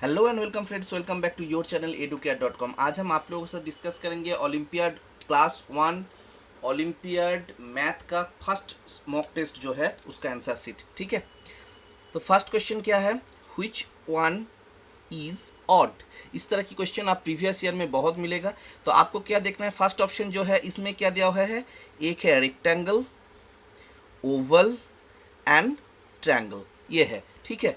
Hello and welcome friends, welcome back to your channel educare.com। आज हम आप लोगों के साथ डिस्कस करेंगे ओलंपियाड क्लास 1 ओलंपियाड मैथ का फर्स्ट मॉक टेस्ट जो है उसका आंसर शीट। ठीक है, तो फर्स्ट क्वेश्चन क्या है, व्हिच वन इज ऑड। इस तरह की क्वेश्चन आप प्रीवियस ईयर में बहुत मिलेगा। तो आपको क्या देखना है, फर्स्ट ऑप्शन जो है इसमें क्या दिया हुआ है, एक है रेक्टेंगल, ओवल एंड ट्रायंगल, ये है। ठीक है,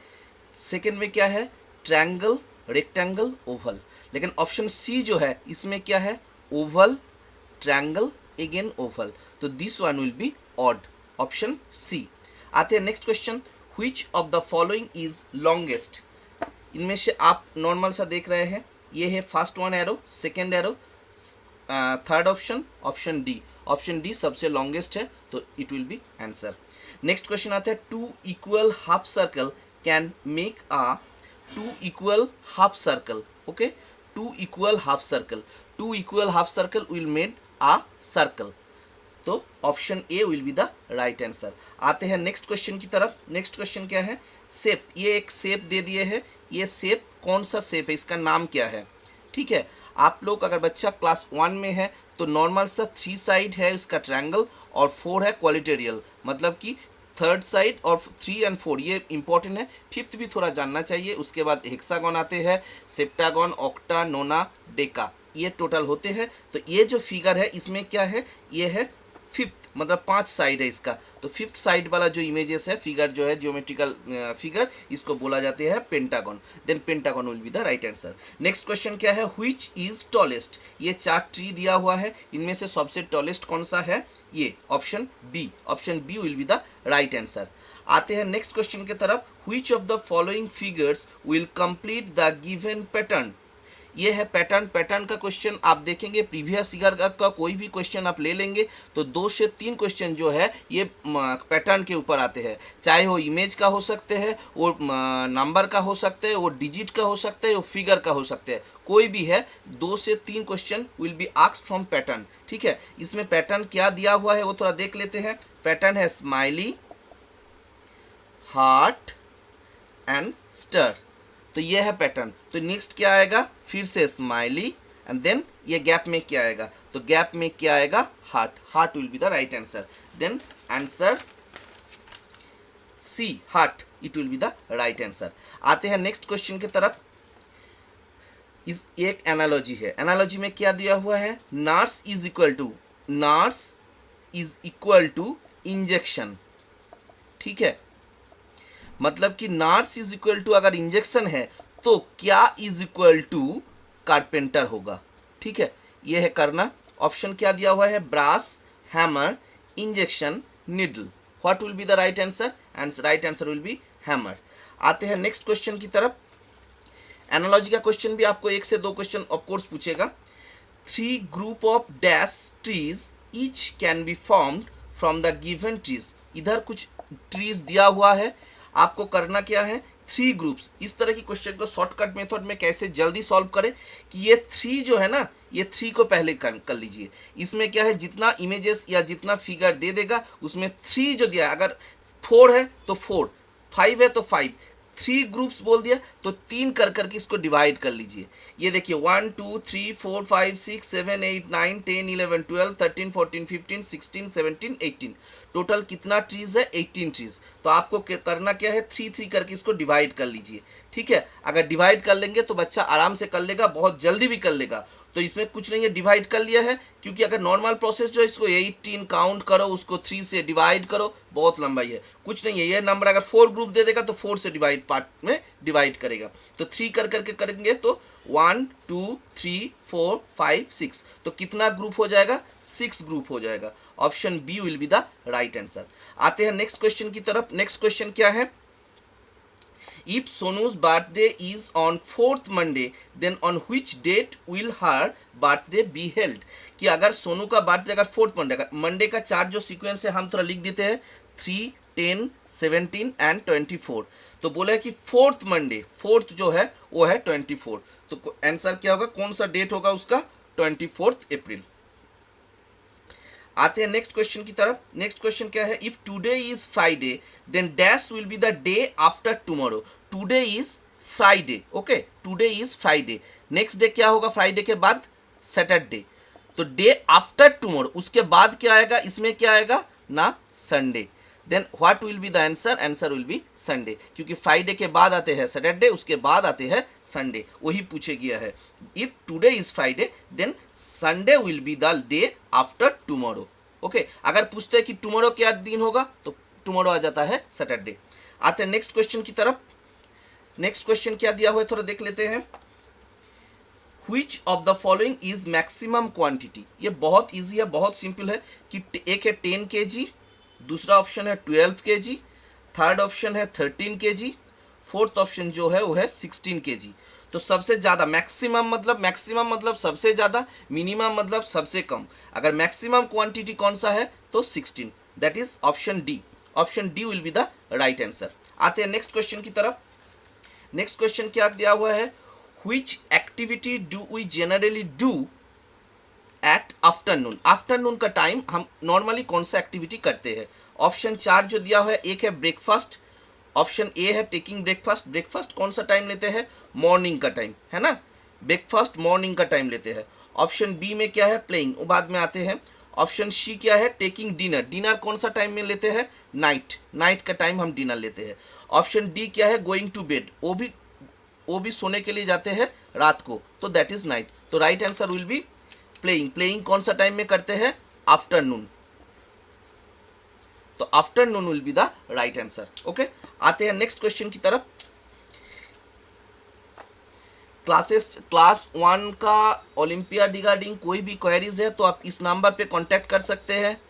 सेकेंड में क्या है, ट्रायंगल, रेक्टेंगल, ओवल। लेकिन ऑप्शन सी जो है इसमें क्या है, ओवल, ट्रायंगल, अगेन ओवल। तो this one will be odd, option C. आते हैं next question, which of the following is longest. इनमें से आप नॉर्मल सा देख रहे हैं, ये है first one arrow, second arrow, third option, option D सबसे लॉन्गेस्ट है, तो it will be answer. Next question आता है, two equal half circle can make a two equal half circle. Okay, two equal half circle will made a circle. तो option A will be the right answer. आते हैं next question की तरफ। Next question क्या है, shape. ये एक shape दे दिए है, ये शेप कौन सा शेप है, इसका नाम क्या है। ठीक है, आप लोग अगर बच्चा क्लास 1 में है तो नॉर्मल सा 3 साइड है इसका ट्रायंगल और 4 है क्वालिटेरियल, मतलब कि थर्ड साइड और 3 एंड 4 ये इंपॉर्टेंट है। फिफ्थ भी थोड़ा जानना चाहिए। उसके बाद हेक्सागन आते हैं, सेप्टागन, ऑक्टा, नोना, डेका, ये टोटल होते हैं। तो ये जो फिगर है इसमें क्या है, ये है फिफ्थ, मतलब 5 साइड है इसका। तो फिफ्थ साइड वाला जो इमेजेस है, फिगर जो है जियोमेट्रिकल फिगर, इसको बोला जाते हैं pentagon. Then pentagon will be the right answer. Next question क्या है, व्हिच इज टॉलेस्ट। ये 4 ट्री दिया हुआ है, इनमें से सबसे टॉलेस्ट कौन सा है, ये option B will be the right answer. आते हैं नेक्स्ट क्वेश्चन की तरफ, which of the following figures will complete the given pattern. ये है पैटर्न का क्वेश्चन। आप देखेंगे प्रीवियस ईयर का कोई भी क्वेश्चन आप ले लेंगे तो 2 से 3 क्वेश्चन जो है ये पैटर्न के ऊपर आते हैं। चाहे वो इमेज का हो सकते हैं, वो नंबर का हो सकते हैं, वो डिजिट का हो सकता है, वो फिगर का हो सकते हैं, कोई भी है। 2 से 3 question will be asked from pattern. ठीक है, इसमें पैटर्न क्या दिया हुआ है वो थोड़ा देख लेते हैं। पैटर्न है स्माइली, हार्ट एंड स्टार। तो ये है पैटर्न। तो नेक्स्ट क्या आएगा, फिर से स्माइली एंड देन ये गैप में क्या आएगा, तो गैप में क्या आएगा, heart will be the right answer. Then answer C, heart, it will be the right answer. आते हैं नेक्स्ट क्वेश्चन की तरफ। इस एक एनालॉजी है, एनालॉजी में क्या दिया हुआ है, nurse is equal to injection. ठीक है, मतलब कि नर्स इज इक्वल टू अगर इंजेक्शन है तो क्या इज इक्वल टू कारपेंटर होगा। ठीक है, ये है करना। ऑप्शन क्या दिया हुआ है, brass, hammer, injection, needle. What will be the right answer, right answer will be hammer. आते हैं नेक्स्ट क्वेश्चन की तरफ। एनालॉजी का क्वेश्चन भी आपको 1 से 2 क्वेश्चन ऑफकोर्स पूछेगा। 3 group of dash trees each can be formed from the given trees. इधर कुछ ट्रीज दिया हुआ है, आपको करना क्या है, 3 ग्रुप्स। इस तरह की क्वेश्चन को शॉर्टकट मेथड में कैसे जल्दी सॉल्व करें कि ये 3 जो है ना, ये 3 को पहले कर लीजिए। इसमें क्या है, जितना इमेजेस या जितना फिगर दे देगा उसमें 3 जो दिया, अगर 4 है तो 4, 5 है तो 5, 3 ग्रुप्स बोल दिया तो 3 कर करके इसको डिवाइड कर लीजिए। ये देखिए 1 2 3 4 5 6 7 8 9 10 11 12 13 14 15 16 17 18, टोटल कितना ट्रीज है, 18 ट्रीज। तो आपको करना क्या है, 3 करके इसको डिवाइड कर लीजिए। ठीक है, अगर डिवाइड कर लेंगे तो बच्चा आराम से कर लेगा, बहुत जल्दी भी कर लेगा। तो इसमें कुछ नहीं है, डिवाइड कर लिया है। क्योंकि अगर नॉर्मल प्रोसेस जो है, इसको 18 काउंट करो, उसको 3 से डिवाइड करो, बहुत लंबाई है, कुछ नहीं है। ये नंबर अगर 4 ग्रुप दे देगा तो 4 से पार्ट में डिवाइड करेगा। तो 3 कर करके करेंगे तो 1 2 3 4 5 6, तो कितना ग्रुप हो जाएगा, 6 ग्रुप हो जाएगा। Option B will be the right answer. आते हैं नेक्स्ट क्वेश्चन की तरफ। नेक्स्ट क्वेश्चन क्या है, If Sonu's birthday is on 4th Monday, then on which date will her birthday be held? कि अगर सोनू का बर्थडे अगर 4th मंडे का 4 जो सीक्वेंस है हम थोड़ा लिख देते हैं, 3 10 17 एंड 24। तो बोला है कि 4th मंडे, 4th जो है वो है 24। तो आंसर क्या होगा, कौन सा डेट होगा उसका, 24 अप्रैल। आते हैं नेक्स्ट क्वेश्चन की तरफ। नेक्स्ट क्वेश्चन क्या है, if today is Friday then dash will be the day after tomorrow. Today is Friday, okay, today is Friday. Next day क्या होगा फ्राइडे के बाद? सैटरडे। तो डे आफ्टर टुमारो, उसके बाद क्या आएगा? इसमें क्या आएगा ना? Sunday. Then what will be the answer? Answer will be Sunday, क्योंकि फ्राइडे के बाद आते हैं सैटरडे, उसके बाद आते हैं संडे, वही पूछे गया है। If today is Friday then Sunday will be the day after tomorrow, okay. अगर पूछते हैं कि टुमारो क्या दिन होगा, तो टुमारो आ जाता है सैटरडे। आते हैं नेक्स्ट क्वेश्चन की तरफ। नेक्स्ट क्वेश्चन क्या दिया हुआ है, थोड़ा देख लेते हैं। Which of the following is maximum quantity? ये बहुत इजी है, बहुत सिंपल है कि एक है 10 kg, दूसरा ऑप्शन है 12 kg, थर्ड ऑप्शन है 13 kg, फोर्थ ऑप्शन जो है वो है 16 kg। तो सबसे ज़्यादा मैक्सिमम मतलब सबसे ज़्यादा, मिनिमम मतलब सबसे कम। अगर मैक्सिमम क्वांटिटी कौन सा है तो 16, that is option D. Option D will be the right answer. आते हैं नेक्स्ट क्वेश्चन की तरफ। नेक्स्ट क्वेश्चन क्या दिया हुआ है? Which activity do we generally do at afternoon? Afternoon का टाइम हम नॉर्मली कौन सा एक्टिविटी करते हैं? ऑप्शन 4 जो दिया हुआ है, एक है ब्रेकफास्ट, ऑप्शन ए है टेकिंग ब्रेकफास्ट। ब्रेकफास्ट कौन सा टाइम लेते हैं? मॉर्निंग का टाइम, है ना, ब्रेकफास्ट मॉर्निंग का टाइम लेते हैं। ऑप्शन बी में क्या है? प्लेइंग, वो बाद में आते हैं। ऑप्शन सी क्या है? Taking dinner. डिनर कौन सा टाइम में लेते हैं? नाइट का टाइम हम डिनर लेते हैं। ऑप्शन डी क्या है? गोइंग टू बेड, वो भी सोने के लिए जाते हैं रात को, तो दैट इज नाइट। तो right answer will be playing. Playing कौन सा टाइम में करते हैं? आफ्टरनून। तो afternoon will be the right answer, okay. आते हैं नेक्स्ट क्वेश्चन की तरफ। क्लास 1 का ओलंपियाड रिगार्डिंग कोई भी क्वेरीज है तो आप इस नंबर पे कांटेक्ट कर सकते हैं।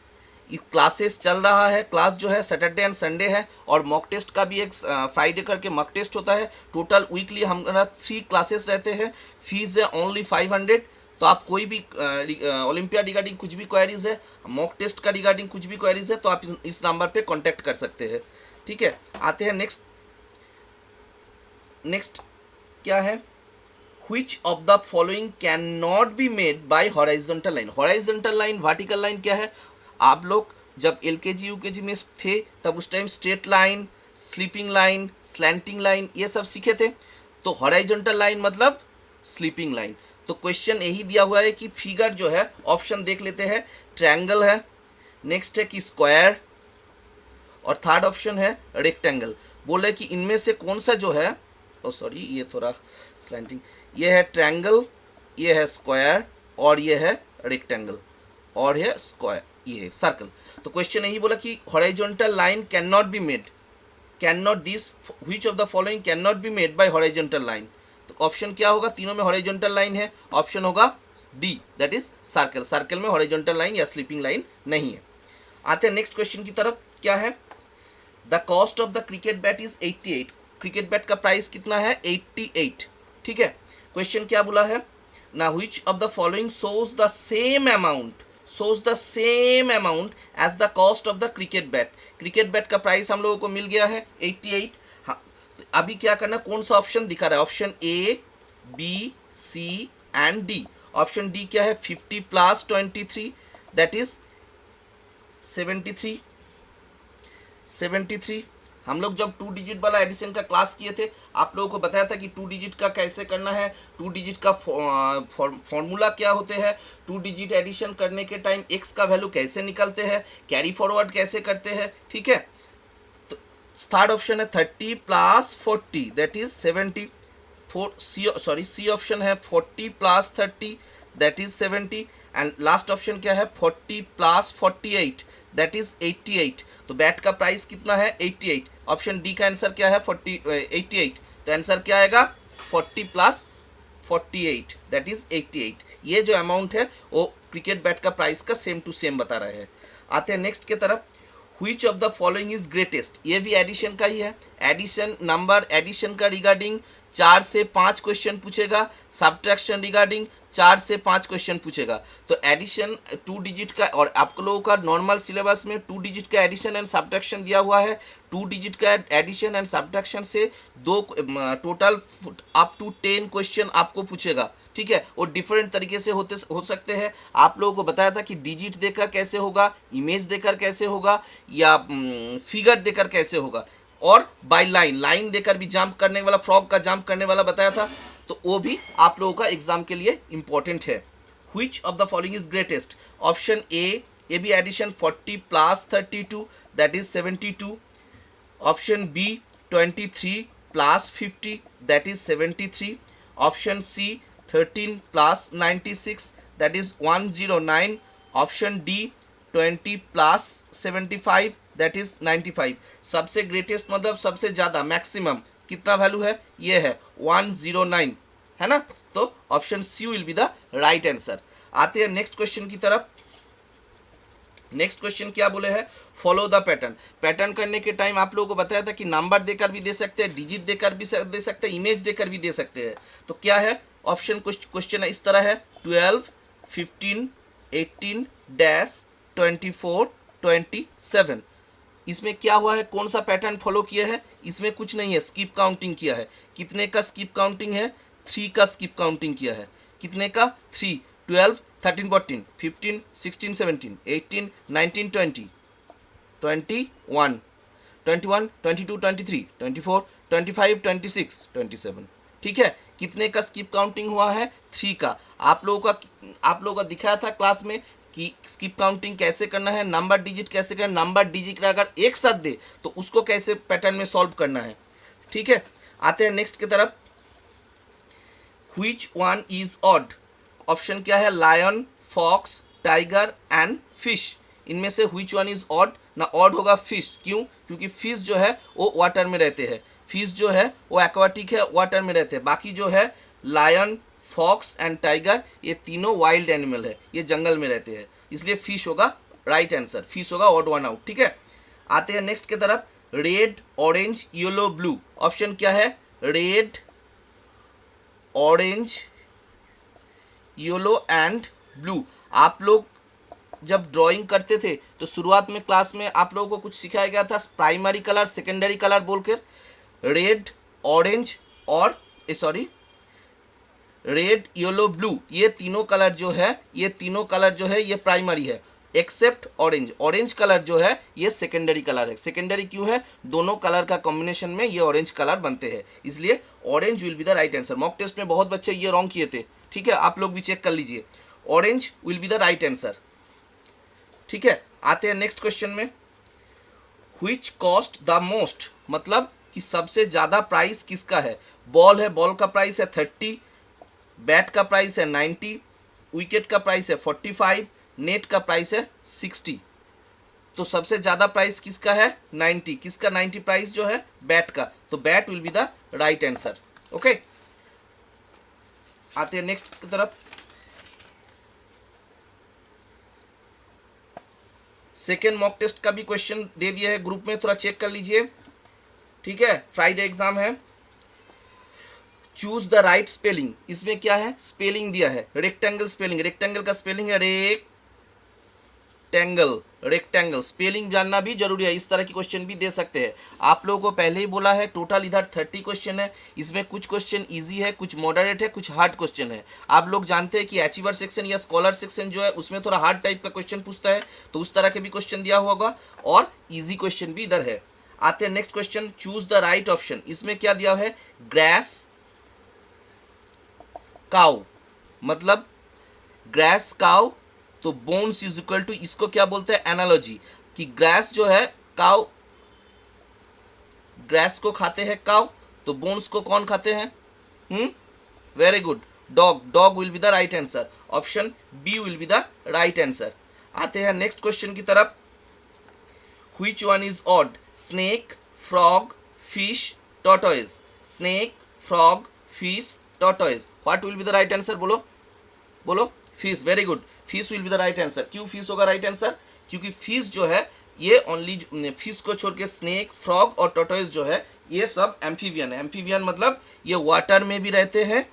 इस क्लासेस चल रहा है, क्लास जो है सैटरडे एंड संडे है, और मॉक टेस्ट का भी एक फ्राइडे करके मॉक टेस्ट होता है। टोटल वीकली हमारा 3 क्लासेस रहते हैं। फीस है ओनली 500। तो आप कोई भी ओलंपियाड रिगार्डिंग कुछ भी क्वेरीज है, मॉक टेस्ट का रिगार्डिंग कुछ भी क्वेरीज है, तो आप इस नंबर पे कांटेक्ट कर सकते हैं, ठीक है। आते हैं नेक्स्ट क्या है? Which of the following cannot be made by horizontal line? horizontal line, vertical line क्या है? आप लोग जब LKG UKG में थे तब उस time straight line, sleeping line, slanting line ये सब सीखे थे। तो हॉराइजॉन्टल लाइन मतलब स्लीपिंग लाइन। तो क्वेश्चन यही दिया हुआ है कि फिगर जो है, ऑप्शन देख लेते हैं, ट्रायंगल है, नेक्स्ट है कि स्क्वायर, और थर्ड ऑप्शन है रेक्टेंगल। बोले कि इनमें से कौन सा जो है, सॉरी ये थोड़ा स्लैंटिंग, ये है ट्रायंगल, ये है स्क्वायर, और ये है रेक्टेंगल, और है स्क्वायर, ये है सर्कल। तो क्वेश्चन यही बोला कि horizontal line can not be made, can not this which of the following can not be made by horizontal line. तो ऑप्शन क्या होगा? तीनों में हॉरिजॉन्टल लाइन है, ऑप्शन होगा D, that is circle. Circle में हॉरिजॉन्टल लाइन या sleeping line नहीं है। आते हैं नेक्स्ट क्वेश्चन की तरफ। क्या है? The cost of the cricket bat is 88। Cricket bat का प्राइस कितना है? 88, ठीक है। क्वेश्चन क्या बोला है ना? Which of the following shows the same amount as the cost of the cricket bat. Cricket bat का प्राइस हम लोगों को मिल गया है 88। हाँ, तो अभी क्या करना, कौन सा ऑप्शन दिखा रहा है? Option A, B, C and D. Option D क्या है? 50 + 23 दैट इज 73। हम लोग जब 2 डिजिट वाला एडिशन का क्लास किए थे, आप लोगों को बताया था कि 2 डिजिट का कैसे करना है, 2 डिजिट का फॉर्मूला क्या होते हैं, 2 डिजिट एडिशन करने के टाइम एक्स का वैल्यू कैसे निकलते हैं, कैरी फॉरवर्ड कैसे करते हैं, ठीक है। तो थर्ड ऑप्शन है 30 + 40 दैट इज 70। सी ऑप्शन है 40 + 30 that is 70। And last option क्या है? 40 + 48 दैट इज 88। तो बैट का प्राइस कितना है? 88। ऑप्शन डी का आंसर क्या है? 88। तो आंसर क्या आएगा? 40 + 48 दैट इज 88। ये जो अमाउंट है वो क्रिकेट बैट का प्राइस का सेम टू सेम बता रहे हैं। आते हैं नेक्स्ट की तरफ। Which of the following is greatest? ये भी एडिशन का ही है। एडिशन नंबर, एडिशन का रिगार्डिंग 4 से 5 क्वेश्चन पूछेगा, सब्ट्रैक्शन रिगार्डिंग 4 से 5 क्वेश्चन पूछेगा। तो एडिशन 2 डिजिट का, और आप लोगों का नॉर्मल सिलेबस में 2 डिजिट का एडिशन एंड सब्ट्रैक्शन दिया हुआ है। 2 डिजिट का एडिशन एंड सब्ट्रैक्शन से टोटल अप टू 10 क्वेश्चन आपको पूछेगा, ठीक है। वो डिफरेंट तरीके से हो सकते हैं। आप लोगों को बताया था कि डिजिट देकर कैसे होगा, इमेज देकर कैसे होगा, या फिगर देकर कैसे होगा। और बाय लाइन, लाइन देकर भी जंप करने वाला, फ्रॉग का जंप करने वाला बताया था, तो वो भी आप लोगों का एग्जाम के लिए इंपॉर्टेंट है। Which of the following is greatest? Option A B addition 40 plus 32 that is 72, option B 23 plus 50 that is 73, option C 13 plus 96 that is 109, option D 20 plus 75 that is 95। सबसे ग्रेटेस्ट मतलब सबसे ज़्यादा, maximum कितना value है? ये है 109, है ना। तो option C will be the right answer. आते हैं नेक्स्ट क्वेश्चन की तरफ। नेक्स्ट क्वेश्चन क्या बोले हैं? Follow the pattern. पैटर्न करने के टाइम आप लोगों को बताया था कि नंबर देकर भी दे सकते हैं, डिजिट देकर भी दे सकते हैं, इमेज देकर भी दे सकते हैं। तो क्या है ऑप्शन? क्वेश्चन इस तरह है 12 15 18 डैश 24 27। इसमें क्या हुआ है? कौन सा पैटर्न फॉलो किया है? इसमें कुछ नहीं है, स्किप काउंटिंग किया है। कितने का स्किप काउंटिंग है? 3 का स्किप काउंटिंग किया है। कितने का? 3। 12 13 14 15 16 17 18 19 20 21 21 22 23 24 25 26 27। ठीक है, कितने का स्किप काउंटिंग हुआ है? 3 का। आप लोगों का दिखाया था क्लास में कि स्किप काउंटिंग कैसे करना है, नंबर डिजिट कैसे करना है, नंबर डिजिट अगर एक साथ दे तो उसको कैसे पैटर्न में सॉल्व करना है। ठीक है, आते हैं नेक्स्ट की तरफ। Which one is odd? Option क्या है? Lion, fox, tiger and fish. इनमें से व्हिच वन इज ऑड? ना ऑड होगा फिश। क्यों? क्योंकि फिश जो है वो वाटर में रहते हैं, फिश जो है वो एक्वाटिक है, वाटर में रहते हैं। बाकी जो है लायन, फॉक्स एंड टाइगर, ये तीनों वाइल्ड एनिमल है, ये जंगल में रहते हैं, इसलिए फिश होगा राइट आंसर। फिश होगा ऑड वन आउट। ठीक है, आते हैं नेक्स्ट की तरफ। Red, orange, yellow, blue. Option क्या है? Red, orange, yellow and blue. आप लोग जब ड्राइंग करते थे तो शुरुआत में क्लास में आप लोगों को कुछ सिखाया गया था, प्राइमरी कलर, सेकेंडरी कलर बोलकर। रेड, ऑरेंज और रेड, येलो, ब्लू, ये तीनों कलर जो है ये प्राइमरी है, एक्सेप्ट ऑरेंज। ऑरेंज कलर जो है ये सेकेंडरी कलर है। सेकेंडरी क्यों है? दोनों कलर का कॉम्बिनेशन में ये ऑरेंज कलर बनते हैं, इसलिए orange will be the right answer. Mock test में बहुत बच्चे ये रॉन्ग किए थे, ठीक है, आप लोग भी चेक कर लीजिए। Orange will be the right answer. ठीक है, आते हैं नेक्स्ट क्वेश्चन में। Which cost the most? मतलब कि सबसे ज़्यादा प्राइस किसका है? बॉल है, बॉल का प्राइस है 30, बैट का प्राइस है 90, विकेट का प्राइस है 45, नेट का प्राइस है 60। तो सबसे ज़्यादा प्राइस किसका है? 90। किसका 90 प्राइस जो है? बैट का। तो bat will be the right answer. Okay, आते हैं नेक्स्ट की तरफ। सेकेंड मॉक टेस्ट का भी क्वेश्चन दे दिया है ग्रुप में, थोड़ा चेक कर लीजिए। ठीक है, फ्राइडे एग्जाम है। Choose the right spelling. इसमें क्या है? स्पेलिंग दिया है रेक्टेंगल स्पेलिंग। रेक्टेंगल का स्पेलिंग है रेक्टेंगल। स्पेलिंग जानना भी जरूरी है, इस तरह की क्वेश्चन भी दे सकते हैं। आप लोगों को पहले ही बोला है टोटल इधर 30 क्वेश्चन है। इसमें कुछ क्वेश्चन इजी है, कुछ मॉडरेट है, कुछ हार्ड क्वेश्चन है। आप लोग जानते हैं कि अचीवर सेक्शन या स्कॉलर सेक्शन जो है उसमें थोड़ा हार्ड टाइप का क्वेश्चन पूछता है, तो उस तरह के भी क्वेश्चन दिया होगा और ईजी क्वेश्चन भी इधर है। आते हैं next question. Choose the right option. इसमें क्या दिया है? Grass cow. मतलब ग्रास काउ, तो बोन्स इज इक्वल टू, इसको क्या बोलते हैं? एनालॉजी। कि ग्रास जो है, काउ ग्रास को खाते हैं काउ, तो बोन्स को कौन खाते हैं? Very good, dog will be the right answer. Option B will be the right answer. आते हैं नेक्स्ट क्वेश्चन की तरफ। Which one is odd? Snake, frog, fish, tortoise. Snake, frog, fish, tortoise. What will be the right answer? बोलो। Fish. Very good, fish will be the right answer. क्यों fish होगा right answer? क्योंकि fish जो है ये only, fish को छोड़ के स्नेक, फ्रॉग और टॉर्टोइज जो है ये सब एम्फीबियन है। एम्फीबियन मतलब ये वाटर में भी रहते हैं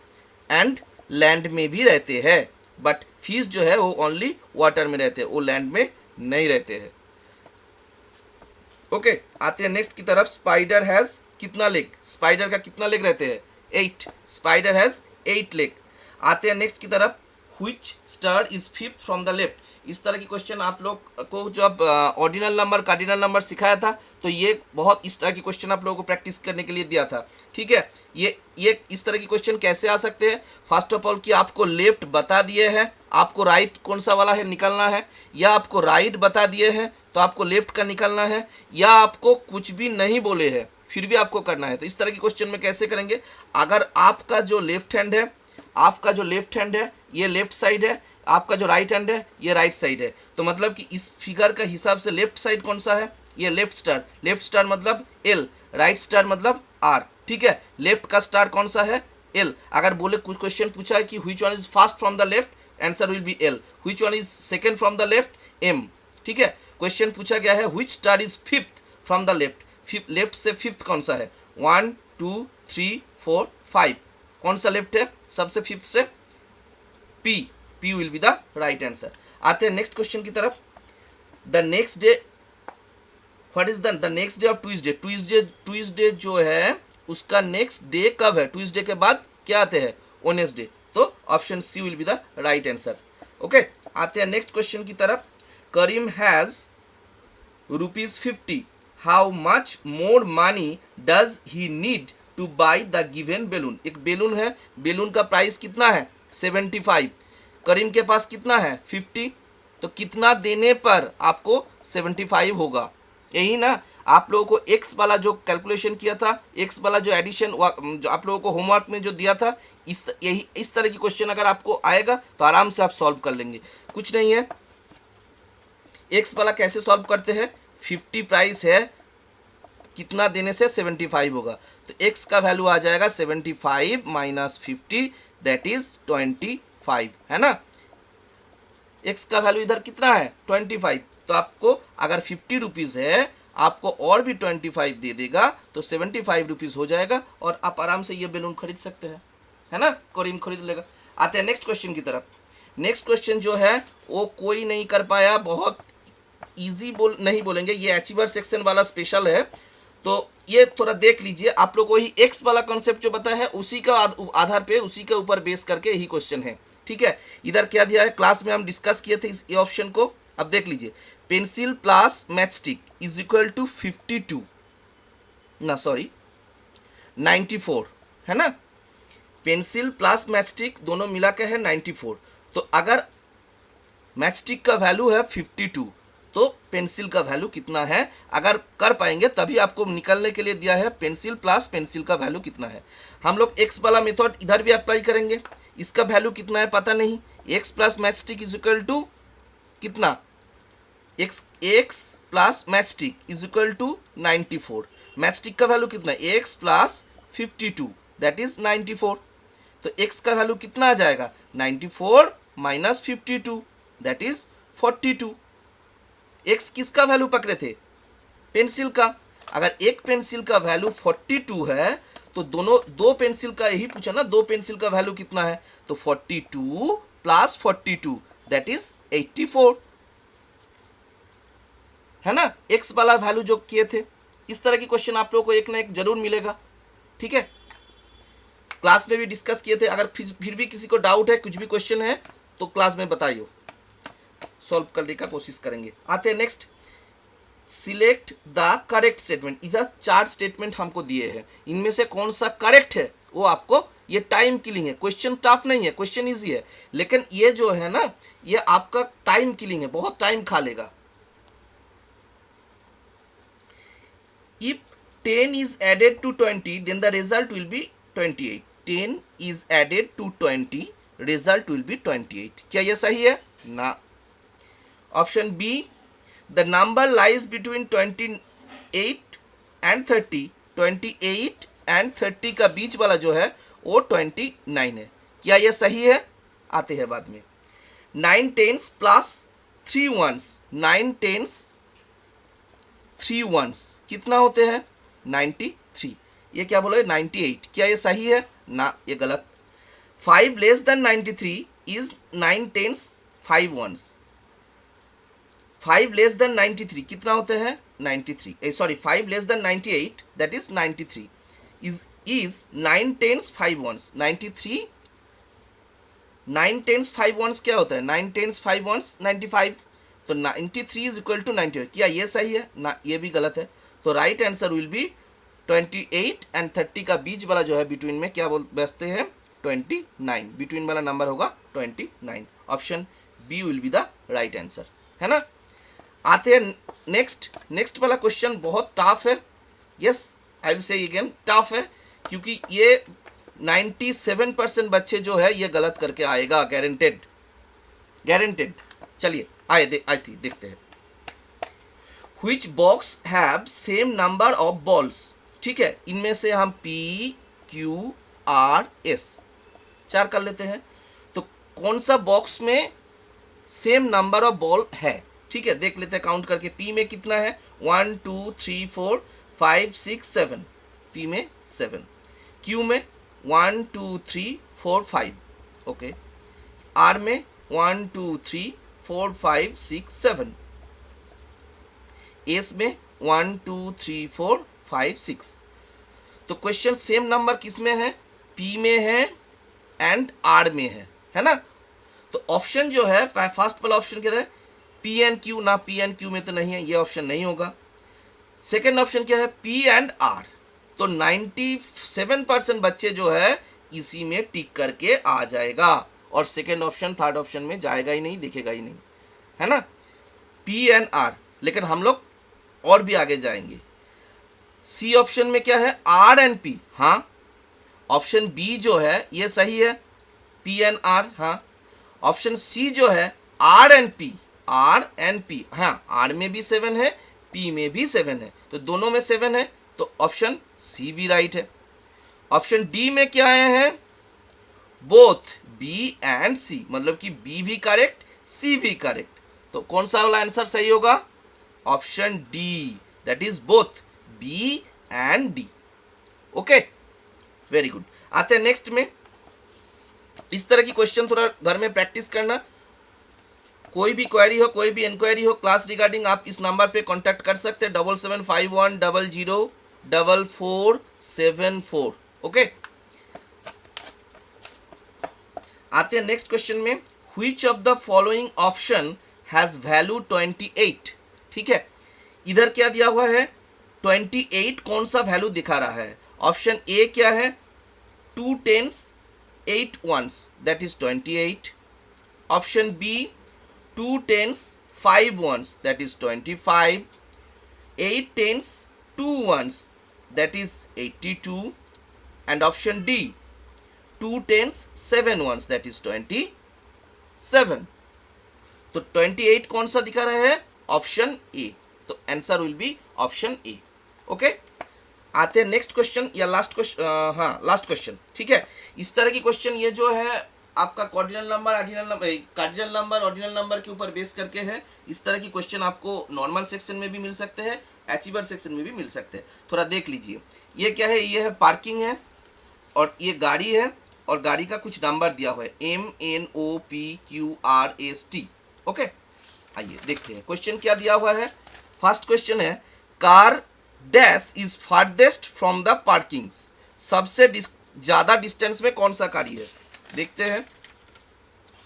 एंड लैंड में भी रहते हैं, बट फिश जो है वो ओनली वाटर में रहते हैं, वो लैंड में नहीं रहते हैं। ओके, आते हैं नेक्स्ट की तरफ। स्पाइडर हैज कितना लेग? स्पाइडर का कितना लेग रहते हैं? 8। Spider has 8 leg. आते हैं नेक्स्ट की तरफ। Which star is fifth from the left? इस तरह की क्वेश्चन आप लोग को जब ऑर्डिनल नंबर कार्डिनल नंबर सिखाया था तो ये बहुत इस तरह की क्वेश्चन आप लोगों को प्रैक्टिस करने के लिए दिया था। ठीक है, ये इस तरह की क्वेश्चन कैसे आ सकते हैं? फर्स्ट ऑफ ऑल कि आपको लेफ्ट बता दिए हैं, आपको राइट कौन सा वाला है निकालना है, या आपको राइट बता दिए हैं तो आपको लेफ्ट का निकालना है, या आपको कुछ भी नहीं बोले हैं फिर भी आपको करना है। तो इस तरह की क्वेश्चन में कैसे करेंगे? अगर आपका जो लेफ्ट हैंड है, आपका जो लेफ्ट हैंड है ये लेफ्ट साइड है, आपका जो राइट हैंड है ये राइट साइड है, तो मतलब कि इस फिगर का हिसाब से लेफ्ट साइड कौन सा है? ये लेफ्ट स्टार। लेफ्ट स्टार मतलब एल, राइट स्टार मतलब आर। ठीक है, लेफ्ट का स्टार कौन सा है? एल। अगर बोले कुछ क्वेश्चन पूछा है कि which one is first from the left, answer will be L. Which one is second from the left, M. ठीक है, क्वेश्चन पूछा गया है which star is fifth from the left, left से फिफ्थ कौन सा है? 1 2 3 4 5, कौन सा लेफ्ट है सबसे फिफ्थ से? P. P will be the right answer. आते हैं नेक्स्ट क्वेश्चन की तरफ। The next day, what is the next day of Tuesday? Tuesday जो है उसका नेक्स्ट डे कब है? ट्यूसडे के बाद क्या आते हैं? वेडनेसडे। तो option C will be the right answer. Okay, आते हैं नेक्स्ट क्वेश्चन की तरफ। Karim has ₹50, how much more money does he need to buy the given balloon? एक बैलून है, बैलून का प्राइस कितना है? 75। करीम के पास कितना है? 50। तो कितना देने पर आपको 75 होगा? यही ना आप लोगों को एक्स वाला जो कैलकुलेशन किया था, एक्स वाला जो एडिशन जो आप लोगों को होमवर्क में जो दिया था, इस तरह की क्वेश्चन अगर आपको आएगा तो आराम से आप सॉल्व कर लेंगे। कुछ नहीं है, एक्स वाला कैसे सॉल्व करते हैं? 50 प्राइस है, कितना देने से 75 होगा, तो x का वैल्यू आ जाएगा 75 माइनस 50, दैट इज 25, है ना। x का वैल्यू इधर कितना है? 25। तो आपको अगर 50 रुपीज़ है, आपको और भी 25 दे देगा तो 75 रुपीज़ हो जाएगा और आप आराम से ये बैलून खरीद सकते हैं, है ना। करीम खरीद लेगा। आते हैं नेक्स्ट क्वेश्चन की तरफ। नेक्स्ट क्वेश्चन जो है वो कोई नहीं कर पाया, बहुत इजी नहीं बोलेंगे, ये अचीवर सेक्शन वाला स्पेशल है, तो ये थोड़ा देख लीजिए। आप लोग को ही एक्स वाला कॉन्सेप्ट जो बताया है उसी का आधार पे, उसी के ऊपर बेस करके यही क्वेश्चन है। ठीक है, इधर क्या दिया है, क्लास में हम डिस्कस किए थे इस ये ऑप्शन को। अब देख लीजिए, pencil plus matchstick is equal to 52, ना सॉरी 94, है ना। पेंसिल प्लस मैचस्टिक दोनों मिला के है 94। तो अगर मैचस्टिक का वैल्यू है 52 तो पेंसिल का वैल्यू कितना है? अगर कर पाएंगे तभी आपको निकलने के लिए दिया है पेंसिल प्लस पेंसिल का वैल्यू कितना है। हम लोग एक्स वाला मेथड इधर भी अप्लाई करेंगे। इसका वैल्यू कितना है पता नहीं, X plus matchstick is equal to कितना? X plus matchstick is equal to 94। Matchstick का वैल्यू कितना है? X plus 52, that is 94। तो एक्स का वैल्यू कितना आ जाएगा? 94 माइनस 52, दैट इज 42। एक्स किसका वैल्यू पकड़े थे? पेंसिल का। अगर एक पेंसिल का वैल्यू 42 है तो दो पेंसिल का यही पूछा ना, दो पेंसिल का वैल्यू कितना है? तो 42 प्लस 42, दैट इज 84, है ना। एक्स वाला वैल्यू जो किए थे। इस तरह की क्वेश्चन आप लोगों को एक ना एक जरूर मिलेगा। ठीक है, क्लास में भी डिस्कस किए थे। अगर फिर भी किसी को डाउट है, कुछ भी क्वेश्चन है तो क्लास में बताइए, सॉल्व करने का कोशिश करेंगे। आते हैं next, select the correct statement. इधर 4 स्टेटमेंट हमको दिए हैं, इनमें से कौन सा करेक्ट है वो आपको, ये टाइम किलिंग है। क्वेश्चन टफ नहीं है, क्वेश्चन इजी है, लेकिन ये जो है ना ये आपका टाइम किलिंग है, बहुत टाइम खा लेगा। If 10 is added to 20 then the result will be 28. 10 is added to 20, result will be 28. क्या ये सही है? ना। Option B, the number lies between 28 and 30। 28 and 30 का बीच वाला जो है वो 29 है। क्या ये सही है? आते हैं बाद में। 9 10s plus 3 1s, 9 10s 3 1s कितना होते हैं? 93। ये क्या बोला है? 98। क्या ये सही है? ना, ये गलत। 5 less than 93 is 9 10s 5 1s। 5 less than 93 कितना होते हैं? 93। Sorry, 5 less than 98 that is 93 is 9 10s 5 1s। 93 9 tens 5 ones क्या होता है? 9 टेंस 5 वंस 95। तो 93 इज इक्वल टू 90। क्या ये सही है ना? ये भी गलत है। तो right answer will B 28 and 30 का बीच वाला जो है बिटवीन में क्या बचते हैं? 29। बिटवीन वाला नंबर होगा 29। Option B will be the right answer, है ना। आते हैं नेक्स्ट वाला क्वेश्चन बहुत टफ है। Yes, I will say again tough है, क्योंकि ये 97% बच्चे जो है ये गलत करके आएगा, गारंटेड। चलिए देखते हैं। Which box have same number of balls? ठीक है, इनमें से हम P, Q, R, S 4 कर लेते हैं। तो कौन सा बॉक्स में सेम नंबर ऑफ बॉल है? ठीक है, देख लेते हैं काउंट करके। P में कितना है? 1 2 3 4 5 6 7। P में 7। Q में 1 2 3 4 5। ओके। R में 1 2 3 4 5 6 7। एस में 1 2 3 4 5 6। तो क्वेश्चन सेम नंबर किस में है? पी में है एंड आर में है ना। तो ऑप्शन जो है फर्स्ट वाला ऑप्शन क्या है? पी एंड क्यू ना, पी एंड क्यू में तो नहीं है, ये ऑप्शन नहीं होगा। सेकेंड ऑप्शन क्या है? P and R. तो 97% बच्चे जो है इसी में टिक करके आ जाएगा, और सेकेंड ऑप्शन थर्ड ऑप्शन में जाएगा ही नहीं, दिखेगा ही नहीं, है ना। P and R. लेकिन हम लोग और भी आगे जाएंगे। सी ऑप्शन में क्या है? R and P. हाँ, ऑप्शन बी जो है ये सही है, पी एंड आर। हाँ, ऑप्शन सी जो है आर एंड पी, हाँ, आर में भी 7 है, पी में भी 7 है, तो दोनों में 7 है, तो ऑप्शन सी भी राइट है। ऑप्शन डी में क्या आए हैं? बोथ बी एंड सी, मतलब कि बी भी करेक्ट, सी भी करेक्ट। तो कौन सा वाला आंसर सही होगा? Option D, that is both B and D. Okay, very good. आते हैं नेक्स्ट में। इस तरह की क्वेश्चन थोड़ा घर में प्रैक्टिस करना। कोई भी क्वेरी हो, कोई भी इंक्वायरी हो क्लास रिगार्डिंग, आप इस नंबर पे कांटेक्ट कर सकते हैं 7751004474। ओके। आते हैं नेक्स्ट क्वेश्चन में। Which of the following option has value 28? ठीक है, इधर क्या दिया हुआ है? 28 कौन सा वैल्यू दिखा रहा है? ऑप्शन ए क्या है? 2 tens 8 ones, that is 28। Option B 2 tens 5 ones, that is 25। 8 tens 2 ones, that is 82। And option D 2 tens 7 ones, that is 27। तो 28 कौन सा दिखा रहा है? Option A. तो answer will be option A. Okay. आते हैं नेक्स्ट क्वेश्चन या लास्ट क्वेश्चन। हाँ, लास्ट क्वेश्चन। ठीक है, इस तरह की क्वेश्चन ये जो है आपका कार्डिनल नंबर ऑर्डिनल नंबर के ऊपर बेस करके है। इस तरह की क्वेश्चन आपको नॉर्मल सेक्शन में भी मिल सकते हैं, अचीवर सेक्शन में भी मिल सकते हैं। थोड़ा देख लीजिए। ये क्या है? ये है पार्किंग है, और ये गाड़ी है, और गाड़ी का कुछ नंबर दिया हुआ है MNOPQRST। ओके, आइए देखते हैं क्वेश्चन क्या दिया हुआ है। फर्स्ट क्वेश्चन है, car dash is farthest from the parking. सबसे ज्यादा डिस्टेंस में कौन सा गाड़ी है? देखते हैं।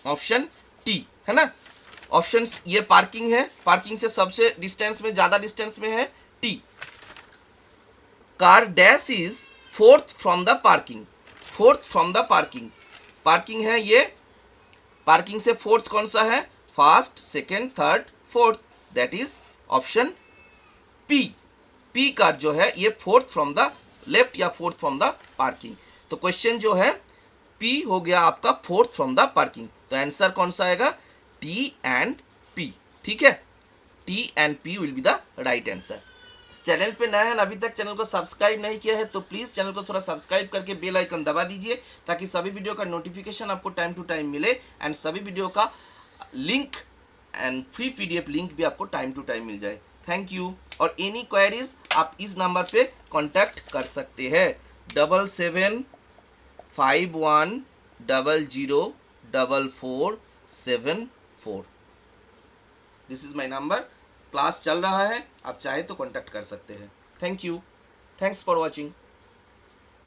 ऑप्शन टी, है ना। ऑप्शन ये पार्किंग है, पार्किंग से सबसे डिस्टेंस में, ज्यादा डिस्टेंस में है T. Car dash is fourth from the parking. Parking है ये, पार्किंग से फोर्थ कौन सा है? First, second, third, fourth, that is option P car जो है ये फोर्थ फ्रॉम द लेफ्ट या फोर्थ फ्रॉम द पार्किंग। तो क्वेश्चन जो है पी हो गया आपका फोर्थ फ्रॉम द पार्किंग। तो आंसर कौन सा आएगा? T and P. ठीक है, T and P will be the right answer. Channel पे नया है, अभी तक चैनल को सब्सक्राइब नहीं किया है तो प्लीज़ चैनल को थोड़ा सब्सक्राइब करके बेल आइकन दबा दीजिए, ताकि सभी वीडियो का नोटिफिकेशन आपको टाइम टू टाइम मिले, एंड सभी वीडियो का link and free PDF link भी आपको टाइम टू टाइम मिल जाए। Thank you. और एनी क्वेरीज आप इस नंबर पे कांटेक्ट कर सकते हैं 7751004474। This is my number. Class चल रहा है, आप चाहे तो कांटेक्ट कर सकते हैं। Thank you, thanks for watching.